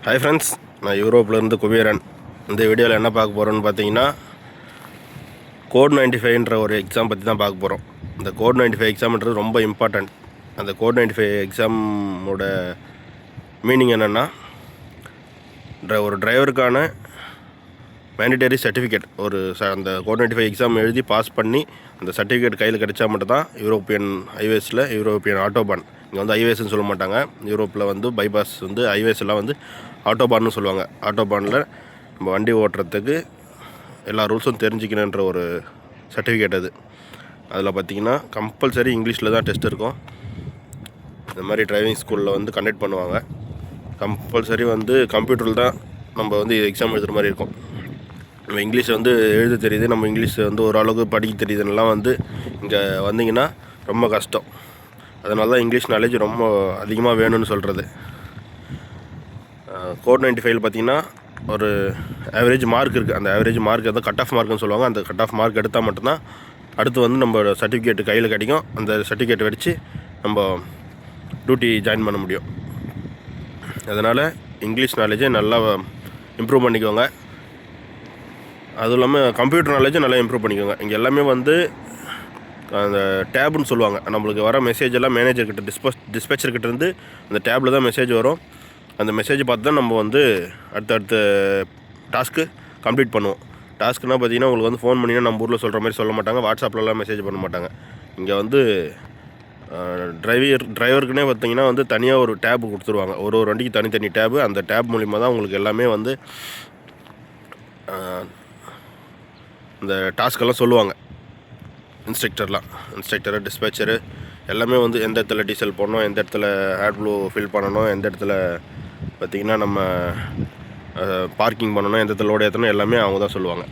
Hi friends, நான் யூரோப்லேருந்து குபேரன். இந்த வீடியோவில் என்ன பார்க்க போகிறோன்னு பார்த்தீங்கன்னா, கோட் 95ன்ற ஒரு எக்ஸாம் பற்றி தான் பார்க்க போகிறோம். இந்த கோட் 95 எக்ஸாம்ன்றது ரொம்ப இம்பார்ட்டண்ட். அந்த கோட் 95 எக்ஸாமோட மீனிங் என்னென்னா, ஒரு டிரைவருக்கான மேண்டிட்டரி சர்டிஃபிகேட். அந்த கோட் 95 எக்ஸாம் எழுதி பாஸ் பண்ணி அந்த சர்டிஃபிகேட் கையில் கிடைச்சா மட்டும்தான் யூரோப்பியன் ஹைவேஸில், யூரோப்பியன் ஆட்டோபான், இங்கே வந்து ஹைவேஸ்ன்னு சொல்ல மாட்டாங்க, யூரோப்பில் வந்து பைபாஸ் வந்து ஹைவேஸ்லாம் வந்து ஆட்டோபான்னு சொல்லுவாங்க. ஆட்டோபானில் நம்ம வண்டி ஓட்டுறதுக்கு எல்லா ரூல்ஸும் தெரிஞ்சுக்கணுன்ற ஒரு சர்டிஃபிகேட் அது. அதில் பார்த்திங்கன்னா கம்பல்சரி இங்கிலீஷில் தான் டெஸ்ட் இருக்கும். இந்த மாதிரி டிரைவிங் ஸ்கூலில் வந்து கண்டக்ட் பண்ணுவாங்க. கம்பல்சரி வந்து கம்ப்யூட்டரில் தான் நம்ம வந்து எக்ஸாம் எழுதுகிற மாதிரி இருக்கும். நம்ம இங்கிலீஷ் வந்து எழுத தெரியுது, நம்ம இங்கிலீஷ் வந்து ஓரளவுக்கு படிக்க தெரியுதுன்னெலாம் வந்து இங்கே வந்தீங்கன்னா ரொம்ப கஷ்டம். அதனால தான் இங்கிலீஷ் நாலேஜ் ரொம்ப அதிகமாக வேணும்னு சொல்கிறது. கோட் 95 பார்த்திங்கன்னா ஒரு ஆவரேஜ் மார்க் இருக்குது. அந்த ஆவரேஜ் மார்க் தான் கட் ஆஃப் மார்க்குன்னு சொல்லுவாங்க. அந்த கட் ஆஃப் மார்க் எடுத்தால் மட்டும்தான் அடுத்து வந்து நம்ம சர்டிஃபிகேட் கையில் கிடைக்கும். அந்த சர்டிஃபிகேட் வச்சு நம்ம டியூட்டி ஜாயின் பண்ண முடியும். அதனால் இங்கிலீஷ் நாலேஜை நல்லா இம்ப்ரூவ் பண்ணிக்கோங்க. அதுவும் இல்லாமல் கம்ப்யூட்டர் நாலேஜும் நல்லா இம்ப்ரூவ் பண்ணிக்கோங்க. இங்கே எல்லாமே வந்து அந்த டேப்னு சொல்லுவாங்க. நம்மளுக்கு வர மெசேஜ் எல்லாம் மேனேஜர்கிட்ட, டிஸ்பேச்சர்கிட்ட இருந்து அந்த டேப்பில் தான் மெசேஜ் வரும். அந்த மெசேஜ் பார்த்து தான் நம்ம வந்து அடுத்த டாஸ்க்கு கம்ப்ளீட் பண்ணுவோம். டாஸ்க்குனால் பார்த்திங்கன்னா, உங்களுக்கு வந்து ஃபோன் பண்ணிங்கன்னா நம்ம ஊரில் சொல்கிற மாதிரி சொல்ல மாட்டாங்க, வாட்ஸ்அப்லலாம் மெசேஜ் பண்ண மாட்டாங்க. இங்கே வந்து டிரைவருக்குன்னே பார்த்திங்கன்னா வந்து தனியாக ஒரு டேப் கொடுத்துருவாங்க. ஒரு வண்டிக்கு தனித்தனி டேபு. அந்த டேப் மூலிமா தான் உங்களுக்கு எல்லாமே வந்து இந்த டாஸ்க்கெல்லாம் சொல்லுவாங்க. இன்ஸ்ட்ரக்டரு, டிஸ்பேச்சரு எல்லாமே வந்து எந்த இடத்துல டீசல் போடணும், எந்த இடத்துல ஆட்ப்ளூ ஃபில் பண்ணணும், எந்த இடத்துல பார்த்திங்கன்னா நம்ம பார்க்கிங் பண்ணணும், எந்த இடத்துல லோடு ஏற்றணும், எல்லாமே அவங்க தான் சொல்லுவாங்க.